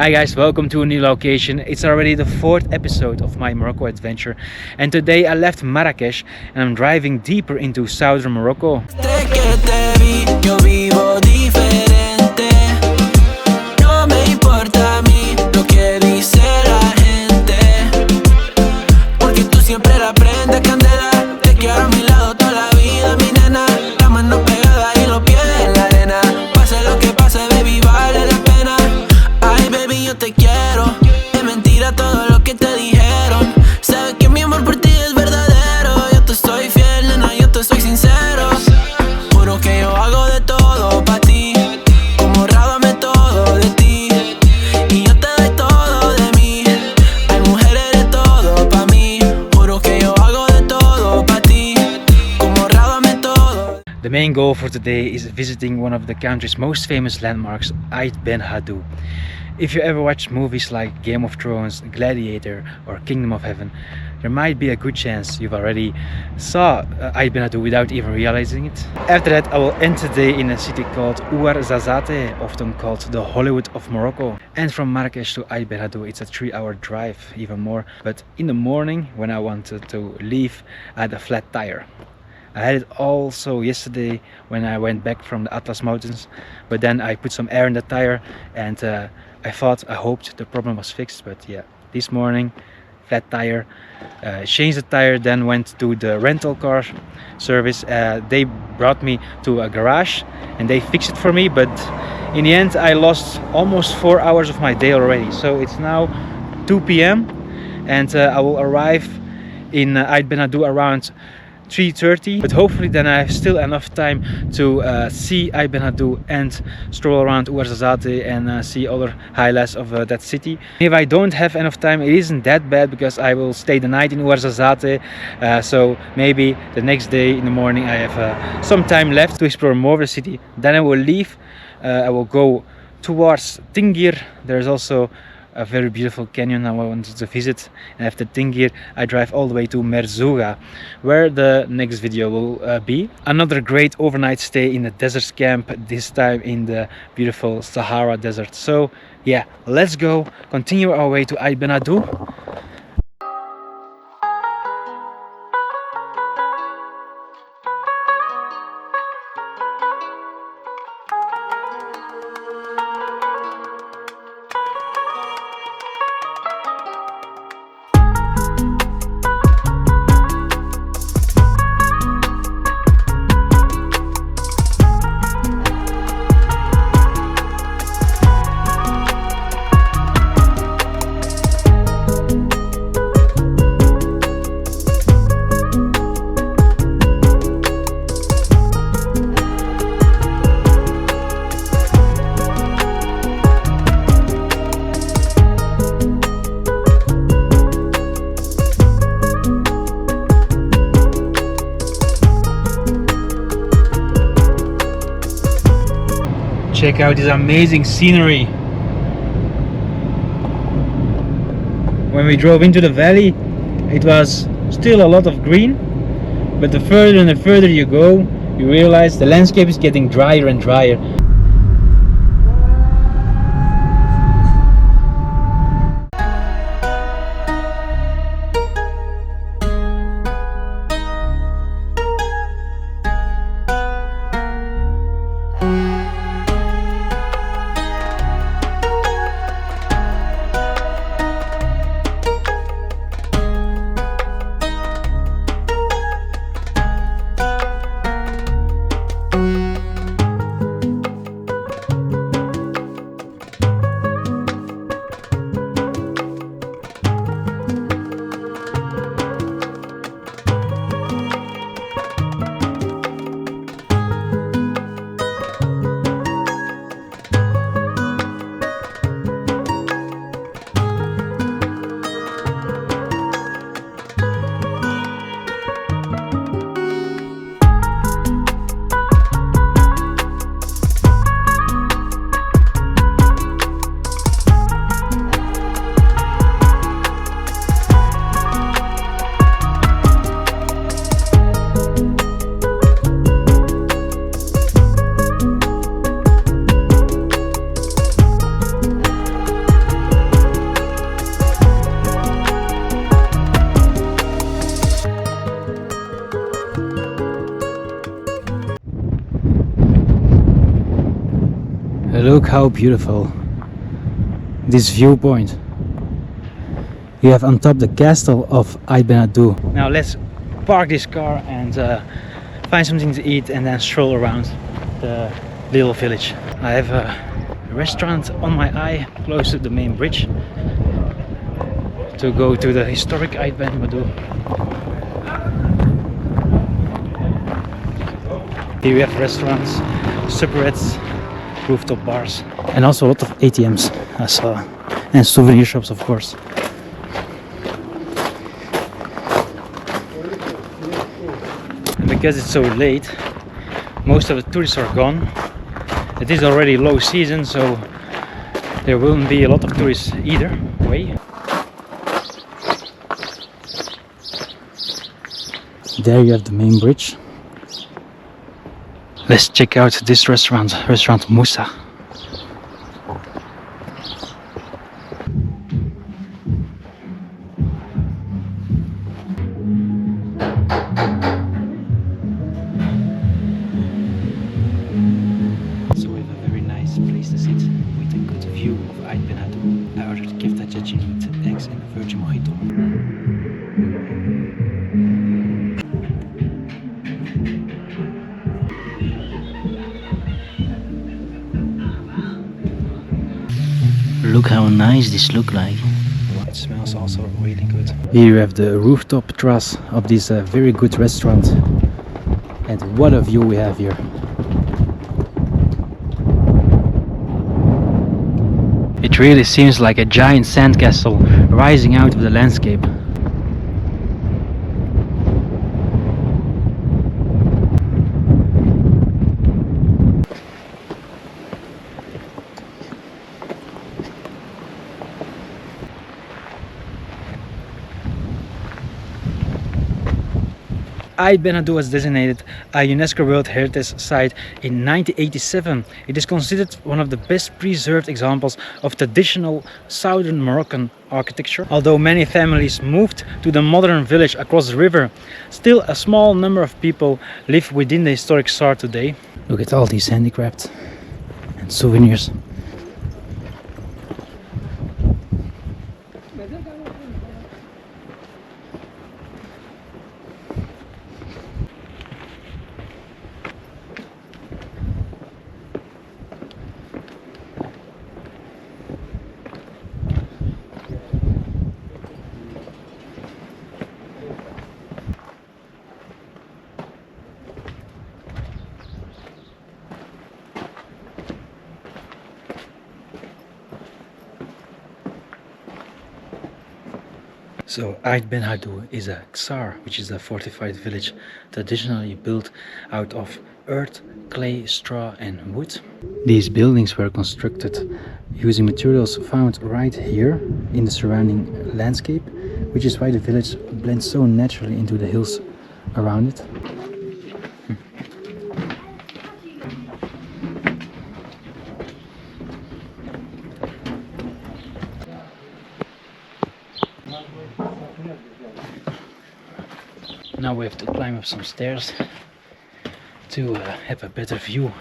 Hi guys, welcome to a new location. It's already the 4th episode of my Morocco adventure, and today I left Marrakech and I'm driving deeper into southern Morocco. The main goal for today is visiting one of the country's most famous landmarks, Ait Benhaddou. If you ever watch movies like Game of Thrones, Gladiator or Kingdom of Heaven, there might be a good chance you've already saw Ait Benhaddou without even realizing it. After that, I will end today in a city called Ouarzazate, often called the Hollywood of Morocco. And from Marrakech to Ait Benhaddou, it's a 3-hour drive, even more. But in the morning, when I wanted to leave, I had a flat tire. I had it also yesterday when I went back from the Atlas Mountains, but then I put some air in the tire and I hoped the problem was fixed, but yeah, this morning, flat tire, changed the tire, then went to the rental car service. They brought me to a garage and they fixed it for me, but in the end I lost almost 4 hours of my day already. So it's now 2 p.m. and I will arrive in Ait Benhaddou around 3:30, but hopefully then I have still enough time to see Ait Benhaddou and stroll around Ouarzazate and see other highlights of that city. If I don't have enough time, it isn't that bad because I will stay the night in Ouarzazate, so maybe the next day in the morning I have some time left to explore more of the city. Then I will leave. I will go towards Tingir. There's also a very beautiful canyon I wanted to visit, and after Tingir I drive all the way to Merzouga, where the next video will be. Another great overnight stay in the desert camp, this time in the beautiful Sahara Desert. So yeah, let's go continue our way to Ait Benhaddou. Check out this amazing scenery. When we drove into the valley, it was still a lot of green, but the further and the further you go, you realize the landscape is getting drier and drier. Look how beautiful this viewpoint. You have on top the castle of Ait Benhaddou. Now let's park this car and find something to eat and then stroll around the little village. I have a restaurant on my eye close to the main bridge to go to the historic Ait Benhaddou. Here we have restaurants, supperets, rooftop bars, and also a lot of ATMs I saw, and souvenir shops of course. And because it's so late, most of the tourists are gone. It is already low season, so there won't be a lot of tourists either way. There you have the main bridge. Let's check out this restaurant, Restaurant Moussa. So we have a very nice place to sit with a good view of Ait Benhaddou. I ordered kefta jajin with eggs and a virgin mojito. Look how nice this looks like. It smells also really good. Here you have the rooftop terrace of this very good restaurant. And what a view we have here. It really seems like a giant sandcastle rising out of the landscape. Ait Benhaddou was designated a UNESCO World Heritage Site in 1987. It is considered one of the best preserved examples of traditional southern Moroccan architecture. Although many families moved to the modern village across the river, still a small number of people live within the historic Sahara today. Look at all these handicrafts and souvenirs. So Ait Benhaddou is a ksar, which is a fortified village traditionally built out of earth, clay, straw and wood. These buildings were constructed using materials found right here in the surrounding landscape, which is why the village blends so naturally into the hills around it. Now we have to climb up some stairs to have a better view.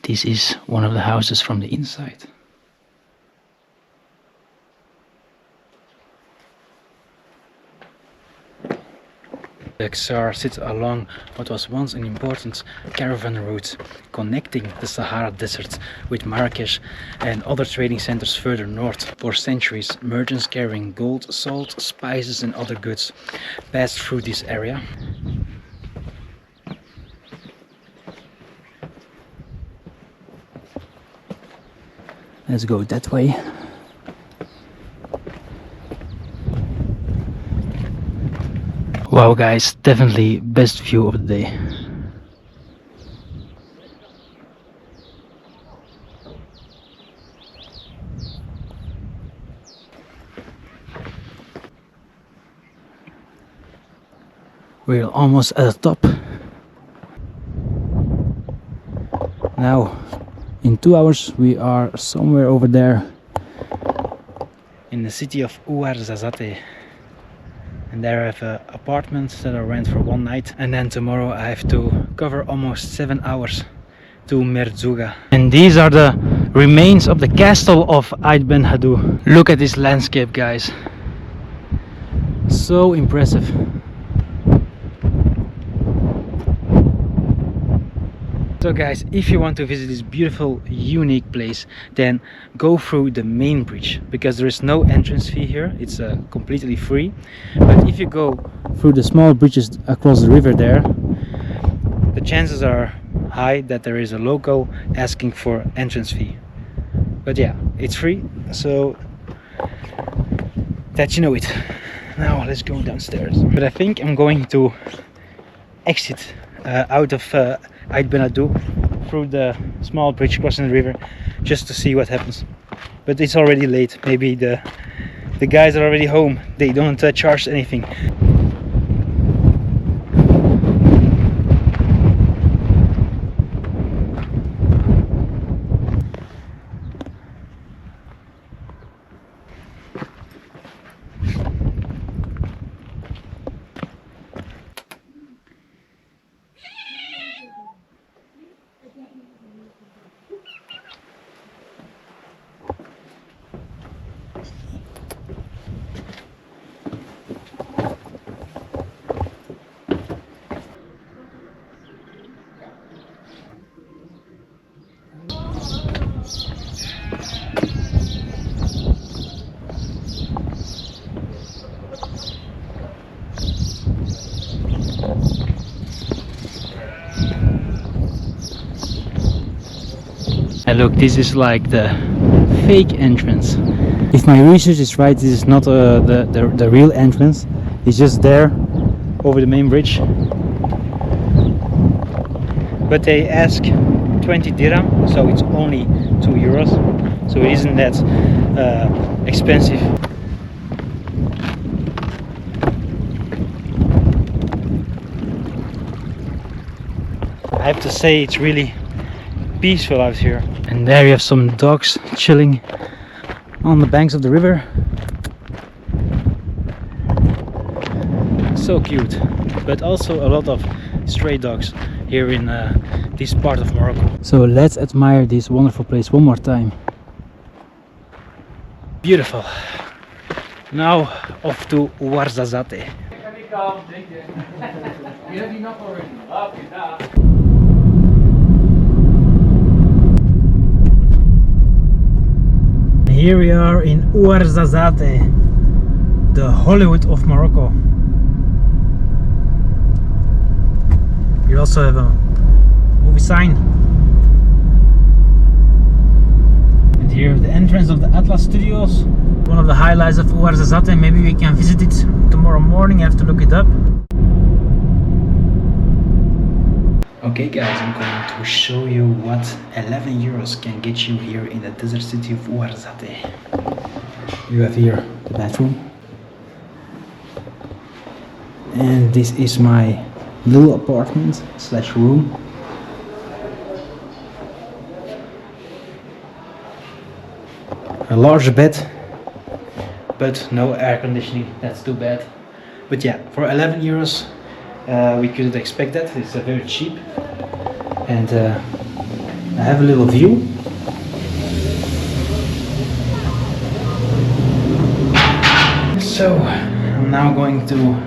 This is one of the houses from the inside. The ksar sits along what was once an important caravan route connecting the Sahara Desert with Marrakech and other trading centers further north. For centuries, merchants carrying gold, salt, spices and other goods passed through this area. Let's go that way. Wow guys, definitely best view of the day. We're almost at the top. Now, in 2 hours we are somewhere over there in the city of Ouarzazate. And there I have an apartment that I rent for one night. And then tomorrow I have to cover almost 7 hours to Merzouga. And these are the remains of the castle of Ait Benhaddou. Look at this landscape, guys. So impressive. So guys, if you want to visit this beautiful, unique place, then go through the main bridge, because there is no entrance fee here. It's completely free. But if you go through the small bridges across the river there, the chances are high that there is a local asking for entrance fee. But yeah, it's free, so that you know it. Now let's go downstairs. But I think I'm going to exit out of Ait Benhaddou through the small bridge crossing the river, just to see what happens. But it's already late. Maybe the guys are already home. They don't charge anything. And look, this is like the fake entrance. If my research is right, this is not the real entrance. It's just there over the main bridge. But they ask 20 dirham, so it's only 2 euros. So it isn't that expensive. I have to say, it's really peaceful out here. And there you have some dogs chilling on the banks of the river. So cute. But also a lot of stray dogs here in this part of Morocco. So let's admire this wonderful place one more time. Beautiful. Now off to Ouarzazate. Here we are in Ouarzazate, the Hollywood of Morocco. You also have a movie sign. And here the entrance of the Atlas Studios. One of the highlights of Ouarzazate. Maybe we can visit it tomorrow morning. I have to look it up. Okay guys, I'm going to show you what 11 euros can get you here in the desert city of Ouarzazate. You have here the bathroom. And this is my little apartment slash room. A large bed, but no air conditioning. That's too bad. But yeah, for 11 euros we couldn't expect that. It's very cheap. And I have a little view. So I'm now going to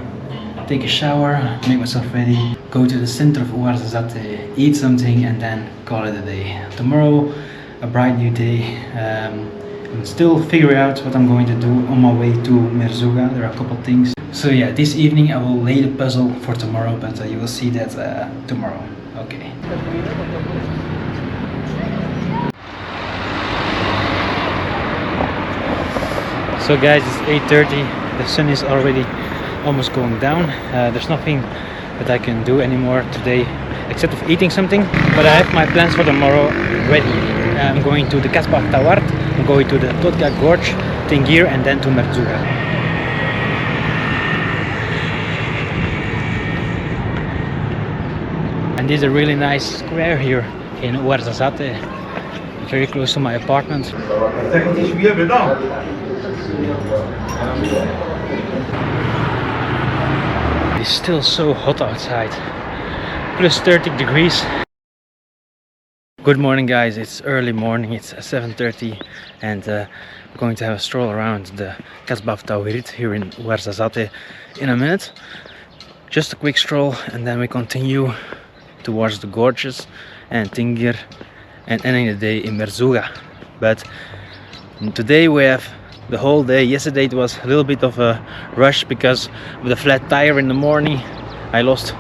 take a shower, make myself ready, go to the center of Ouarzazate, eat something, and then call it a day. Tomorrow, a bright new day. I'm still figuring out what I'm going to do on my way to Merzouga. There are a couple of things. So yeah, this evening I will lay the puzzle for tomorrow, but you will see that tomorrow. Okay. So guys, it's 8:30. The sun is already almost going down. There's nothing that I can do anymore today except of eating something. But I have my plans for tomorrow ready. I'm going to the kasbah tower. I'm going to the Todra Gorge, Tingir, and then to Merzouga. And this is a really nice square here in Ouarzazate, very close to my apartment. It's still so hot outside, plus 30 degrees. Good morning guys, it's early morning, it's 7:30 and we're going to have a stroll around the kasbah of Tawhid here in Ouarzazate in a minute. Just a quick stroll and then we continue towards the gorges and Tingir and ending the day in Merzouga. But today we have the whole day. Yesterday it was a little bit of a rush because of the flat tire in the morning. I lost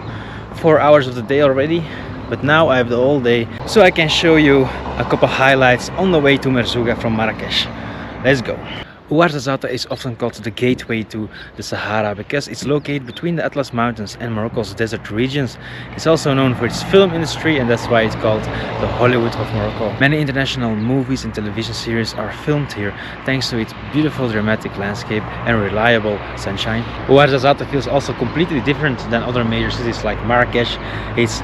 4 hours of the day already, but now I have the whole day so I can show you a couple highlights on the way to Merzouga from Marrakech. Let's go. Ouarzazate is often called the gateway to the Sahara because it's located between the Atlas Mountains and Morocco's desert regions. It's also known for its film industry and that's why it's called the Hollywood of Morocco. Many international movies and television series are filmed here thanks to its beautiful dramatic landscape and reliable sunshine. Ouarzazate feels also completely different than other major cities like Marrakech. It's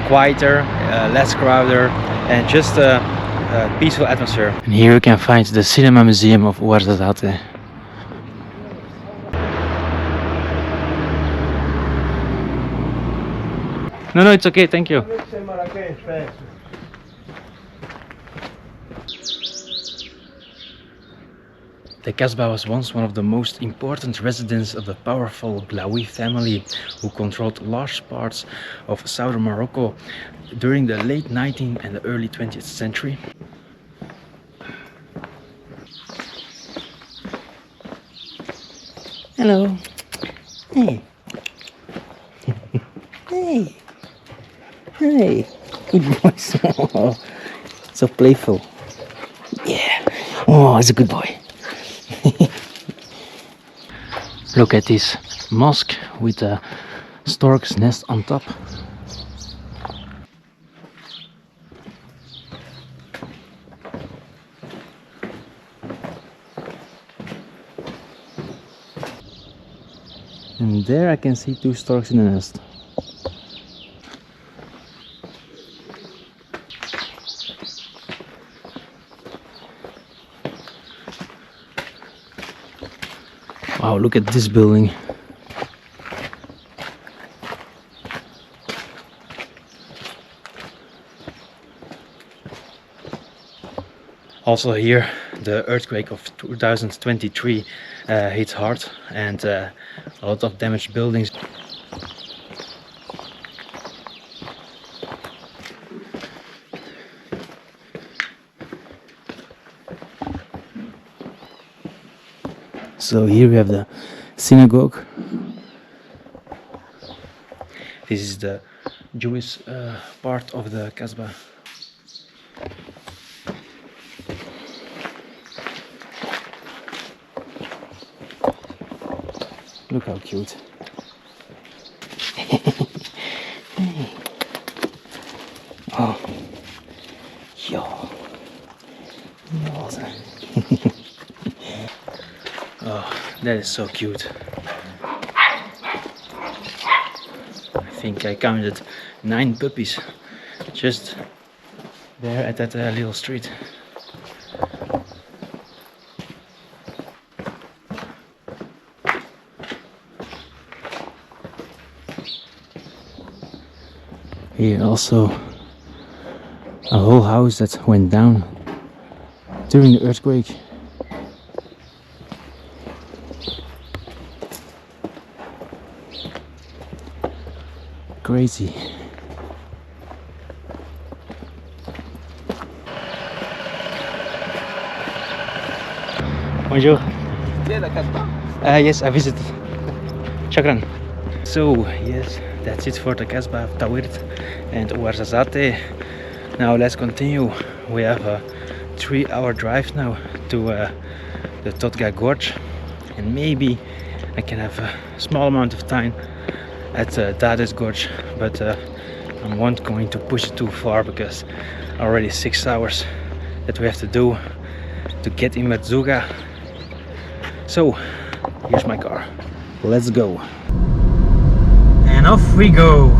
quieter, less crowded and just a peaceful atmosphere. And here you can find the cinema museum of Ouarzazate. No, it's okay, thank you. The kasbah was once one of the most important residents of the powerful Blaoui family who controlled large parts of southern Morocco during the late 19th and the early 20th century. Hello. Hey. Hey. Hey. Good boy. Oh, so playful. Yeah. Oh, it's a good boy. Look at this mosque with a stork's nest on top. And there I can see 2 storks in the nest. Wow, look at this building. Also here, the earthquake of 2023 hit hard and a lot of damaged buildings. So here we have the synagogue. This is the Jewish part of the kasbah. Look how cute. Oh, yo. Oh, that is so cute. I think I counted 9 puppies just there at that little street. Here also a whole house that went down during the earthquake. Crazy. Bonjour. Yes, I visited. Shukran. So, yes, that's it for the kasbah of Tawhid and Ouarzazate. Now let's continue. We have a 3-hour drive now to the Todra Gorge, and maybe I can have a small amount of time at Todra Gorge, but I'm not going to push it too far because already 6 hours that we have to do to get in Merzouga. So here's my car, let's go. And off we go.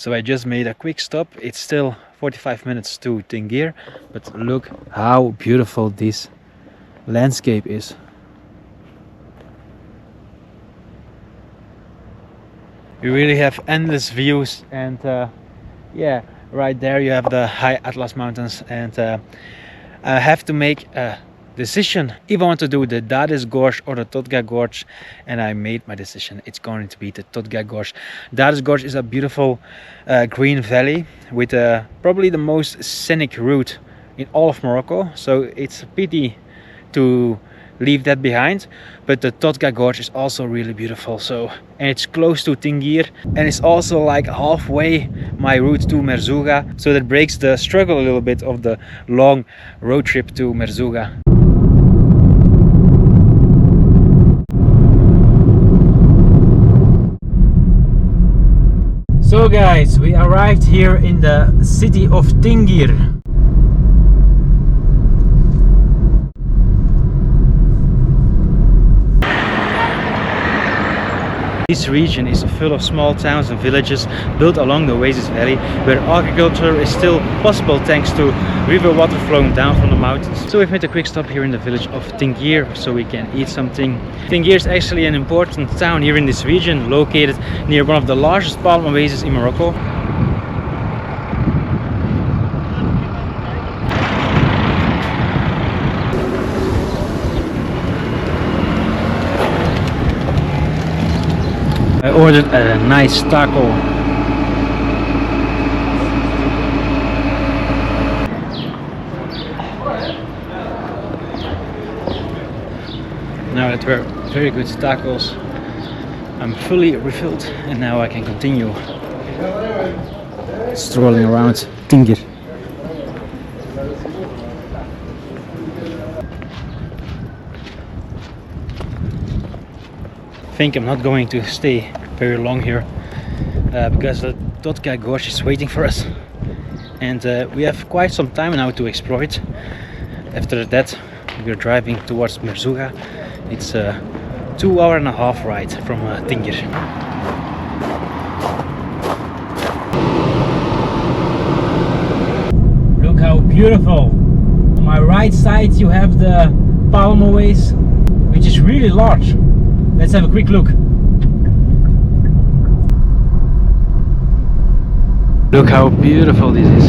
So I just made a quick stop. It's still 45 minutes to Tingir, but look how beautiful this landscape is. You really have endless views, and yeah, right there you have the high Atlas Mountains, and I have to make a decision if I want to do the Todra Gorge or the Todra Gorge, and I made my decision. It's going to be the Todra Gorge. Todra Gorge is a beautiful green valley with probably the most scenic route in all of Morocco, so it's a pity to leave that behind, but the Todra Gorge is also really beautiful. So, and it's close to Tinghir, and it's also like halfway my route to Merzouga, so that breaks the struggle a little bit of the long road trip to Merzouga. So guys, we arrived here in the city of Tingir. This region is full of small towns and villages built along the Oasis Valley, where agriculture is still possible thanks to river water flowing down from the mountains. So we've made a quick stop here in the village of Tinghir so we can eat something. Tinghir is actually an important town here in this region, located near one of the largest palm oases in Morocco. I ordered a nice taco. Now that we're very good tacos, I'm fully refilled, and now I can continue strolling around Tingir. I think I'm not going to stay very long here because the Todra Gorge is waiting for us, and we have quite some time now to explore it. After that we're driving towards Merzouga. It's a 2.5-hour ride from Tingir. Look how beautiful! On my right side you have the palm oasis, which is really large. Let's have a quick look. Look how beautiful this is.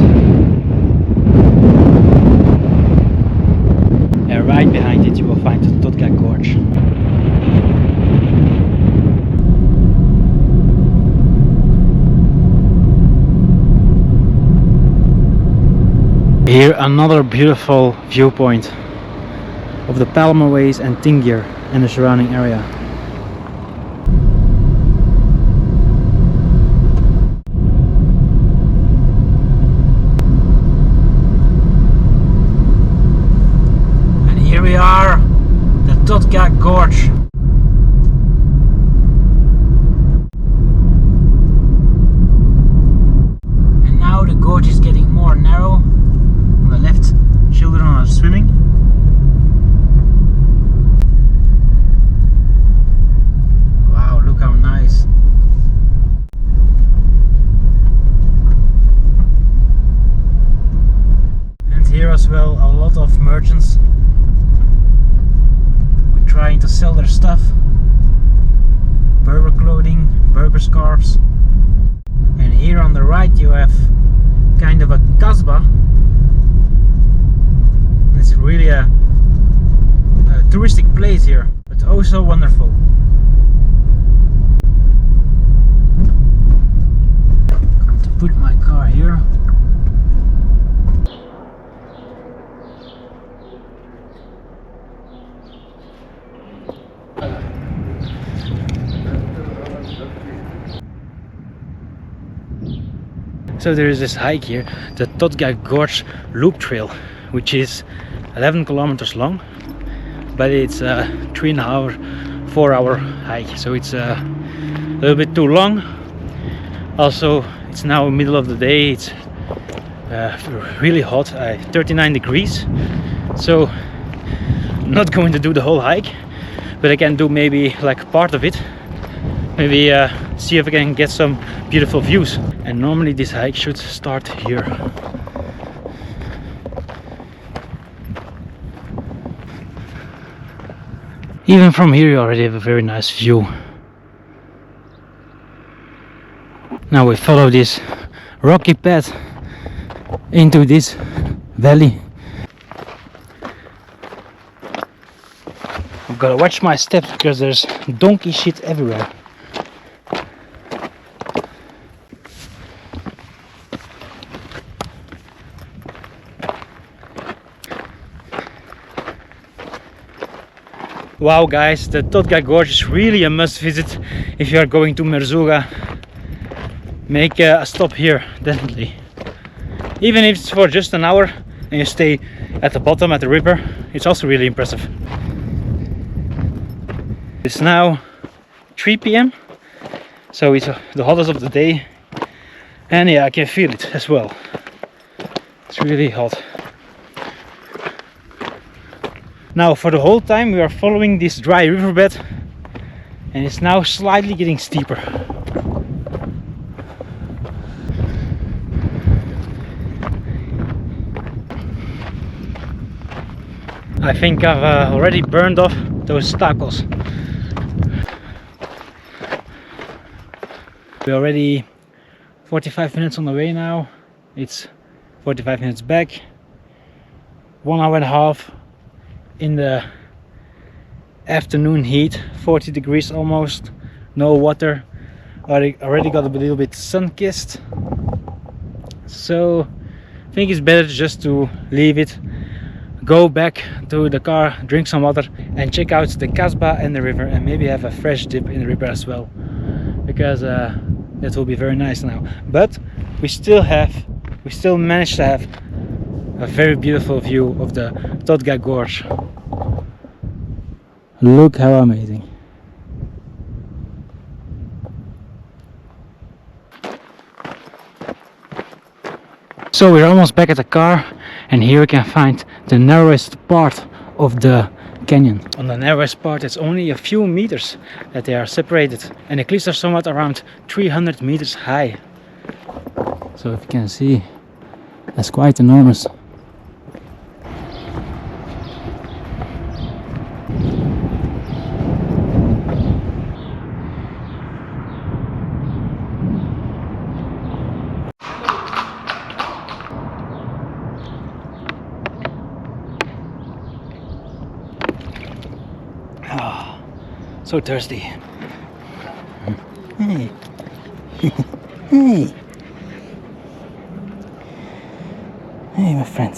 And right behind it you will find the Todra Gorge. Here another beautiful viewpoint of the palm oasis and Tingir and the surrounding area. We are the Todra Gorge. And now the gorge is getting more narrow. On the left, children are swimming. Wow, look how nice. And here as well, a lot of merchants trying to sell their stuff. Berber clothing, Berber scarves. And here on the right you have kind of a kasbah. It's really a touristic place here, but oh so wonderful. Going to put my car here. So there is this hike here, the Todra Gorge Loop Trail, which is 11 kilometers long, but it's a 3.5, 4-hour hike, so it's a little bit too long. Also, it's now middle of the day, it's really hot, 39 degrees, so I'm not going to do the whole hike, but I can do maybe like part of it, maybe see if I can get some beautiful views. And normally this hike should start here. Even from here you already have a very nice view. Now we follow this rocky path into this valley. I've got to watch my steps because there's donkey shit everywhere. Wow guys, the Todra Gorge is really a must visit if you are going to Merzouga. Make a stop here, definitely. Even if it's for just an hour and you stay at the bottom at the river, it's also really impressive. It's now 3 p.m. so it's the hottest of the day, and yeah, I can feel it as well. It's really hot. Now for the whole time we are following this dry riverbed, and it's now slightly getting steeper. I think I've already burned off those tacos. We're already 45 minutes on the way now. It's 45 minutes back. 1 hour and a half in the afternoon heat, 40 degrees almost, no water. I already got a little bit sun-kissed, so I think it's better just to leave it, go back to the car, drink some water and check out the kasbah and the river, and maybe have a fresh dip in the river as well, because that will be very nice now. But we still managed to have a very beautiful view of the Todra Gorge. Look how amazing. So we're almost back at the car, and here we can find the narrowest part of the canyon. On the narrowest part it's only a few meters that they are separated, and the cliffs are somewhat around 300 meters high. So if you can see, that's quite enormous. So thirsty. Hey. Hey. Hey, my friend.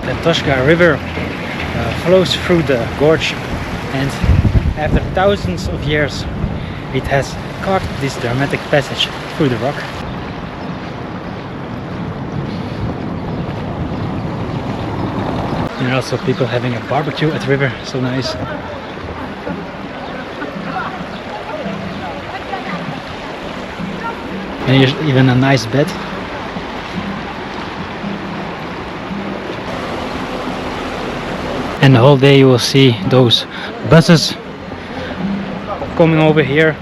The Todra River flows through the gorge, and after thousands of years it has carved this dramatic passage through the rock. There are also people having a barbecue at the river, so nice. And here's even a nice bed. And the whole day you will see those buses coming over here.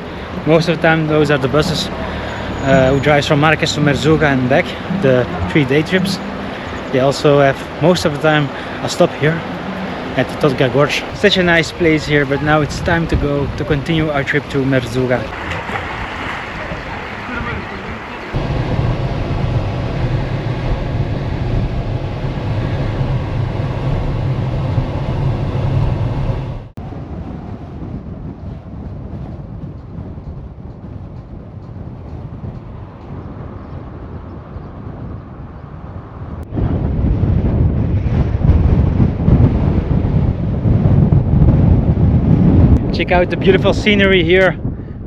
Most of the time those are the buses who drives from Marrakech to Merzouga and back, the 3-day trips. They also have most of the time a stop here at the Todra Gorge. Such a nice place here, but now it's time to go to continue our trip to Merzouga. Check out the beautiful scenery here.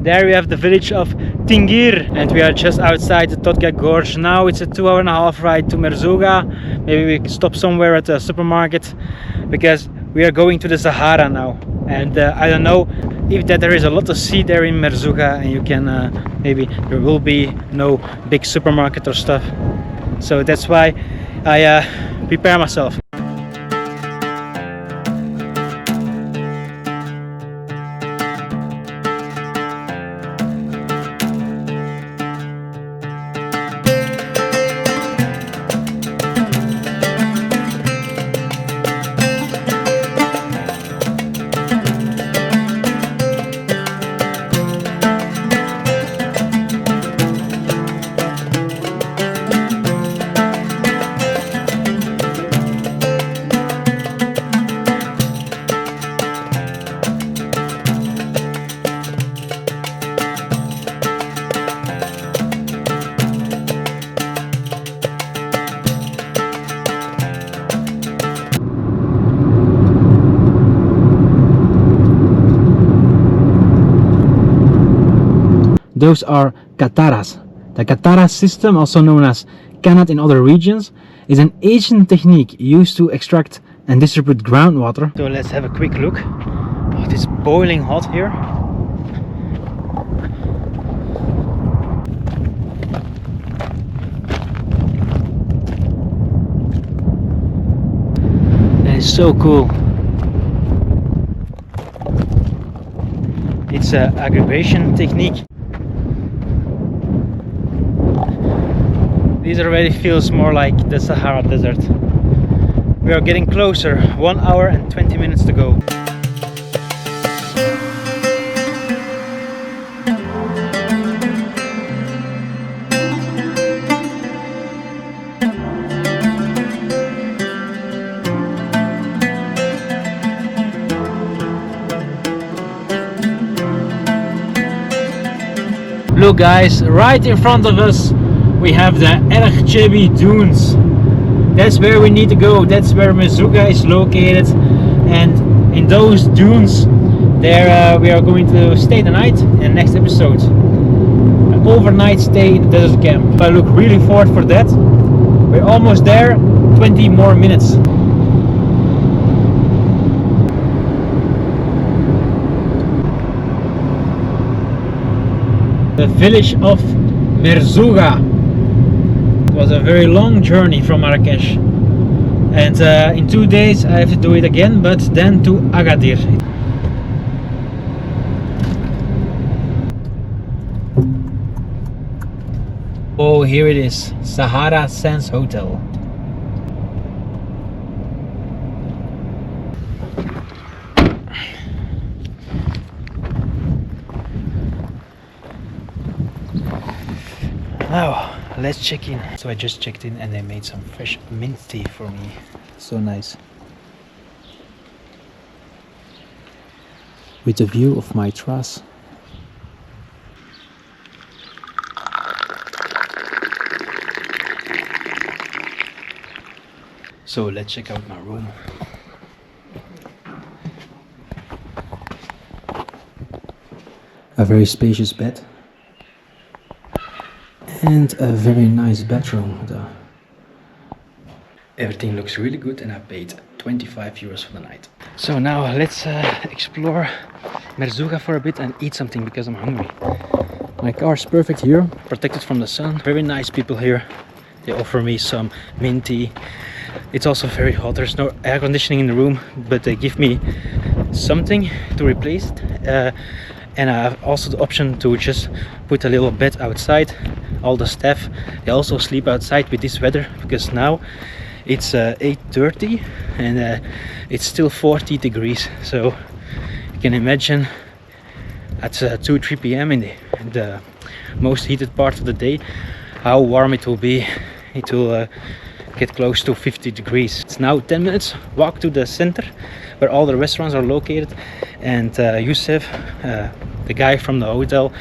There we have the village of Tingir, and we are just outside the Todra Gorge. Now it's a 2.5-hour ride to Merzouga. Maybe we can stop somewhere at a supermarket, because we are going to the Sahara now. And I don't know, if that there is a lot to see there in Merzouga, and you can maybe there will be no big supermarket or stuff. So that's why I prepare myself. Those are kataras. The katara system, also known as kanat in other regions, is an ancient technique used to extract and distribute groundwater. So let's have a quick look. Oh, it is boiling hot here. That is so cool. It's an aggregation technique. This already feels more like the Sahara Desert. We are getting closer, 1 hour and 20 minutes to go. Look guys, right in front of us we have the Erchebi dunes. That's where we need to go. That's where Merzouga is located, and in those dunes there we are going to stay the night in the next episode. An overnight stay in the desert camp. I look really forward for that. We're almost there, 20 more minutes. The village of Merzouga. It was a very long journey from Marrakech, and in 2 days I have to do it again, but then to Agadir. Oh, here it is, Sahara Sands Hotel. Now let's check in. So I just checked in and they made some fresh mint tea for me. So nice. With a view of my terrace. So let's check out my room. A very spacious bed. And a very nice bedroom. Everything looks really good, and I paid 25 euros for the night. So now let's explore Merzouga for a bit and eat something because I'm hungry. My car is perfect here, protected from the sun. Very nice people here. They offer me some mint tea. It's also very hot. There's no air conditioning in the room, but they give me something to replace it. And I have also the option to just put a little bed outside. All the staff, they also sleep outside with this weather, because now it's 8:30 and it's still 40 degrees. So you can imagine at 2-3 p.m. in the most heated part of the day how warm it will be. It will get close to 50 degrees. It's now 10 minutes walk to the center where all the restaurants are located, and Youssef, the guy from the hotel,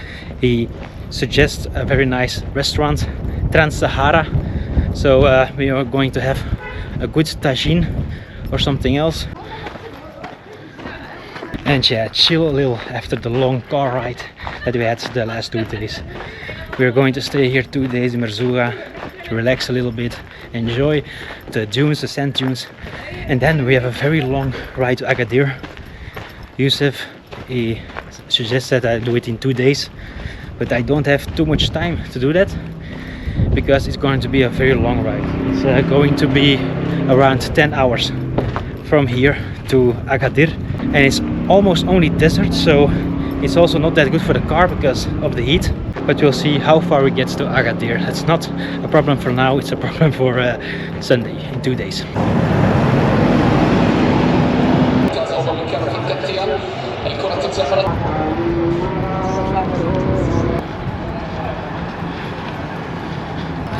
he suggests a very nice restaurant, Trans-Sahara. So we are going to have a good tagine or something else, and yeah, chill a little after the long car ride that we had the last 2 days. We are going to stay here 2 days in Merzouga to relax a little bit, enjoy the dunes, the sand dunes, and then we have a very long ride to Agadir. Youssef, he suggested I do it in 2 days, but I don't have too much time to do that because it's going to be a very long ride. It's going to be around 10 hours from here to Agadir, and it's almost only desert, so it's also not that good for the car because of the heat. But we'll see how far we get to Agadir. That's not a problem for now, it's a problem for Sunday in 2 days.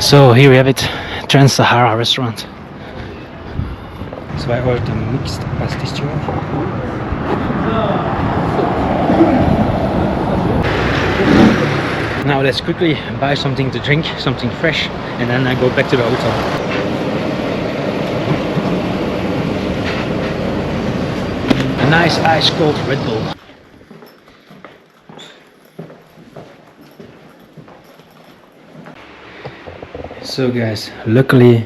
So here we have it, Trans-Sahara restaurant. So I ordered a mixed pasticcio. Now let's quickly buy something to drink, something fresh, and then I go back to the hotel. A nice ice cold Red Bull. So guys, luckily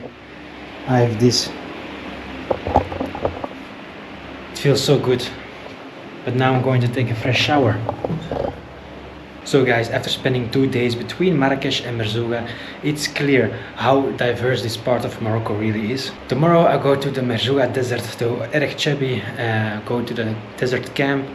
I have this. It feels so good. But now I'm going to take a fresh shower. So guys, after spending 2 days between Marrakech and Merzouga, it's clear how diverse this part of Morocco really is. Tomorrow I go to the Merzouga desert, to Erg Chebi, go to the desert camp,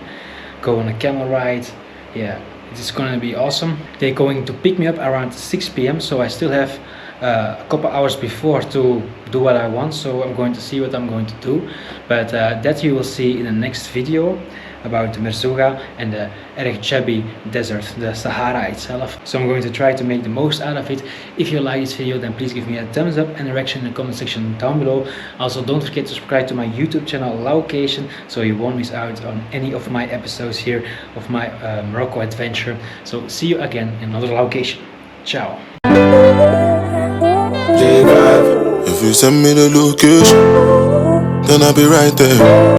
go on a camel ride. Yeah, it's gonna be awesome. They're going to pick me up around 6 p.m. so I still have a couple hours before to do what I want, so I'm going to see what I'm going to do. But that you will see in the next video about the Merzouga and the Erg Chebi desert, the Sahara itself. So I'm going to try to make the most out of it. If you like this video, then please give me a thumbs up and a reaction in the comment section down below. Also, don't forget to subscribe to my YouTube channel Location, so you won't miss out on any of my episodes here of my Morocco adventure. So see you again in another location. Ciao. If you send me the location, then I'll be right there.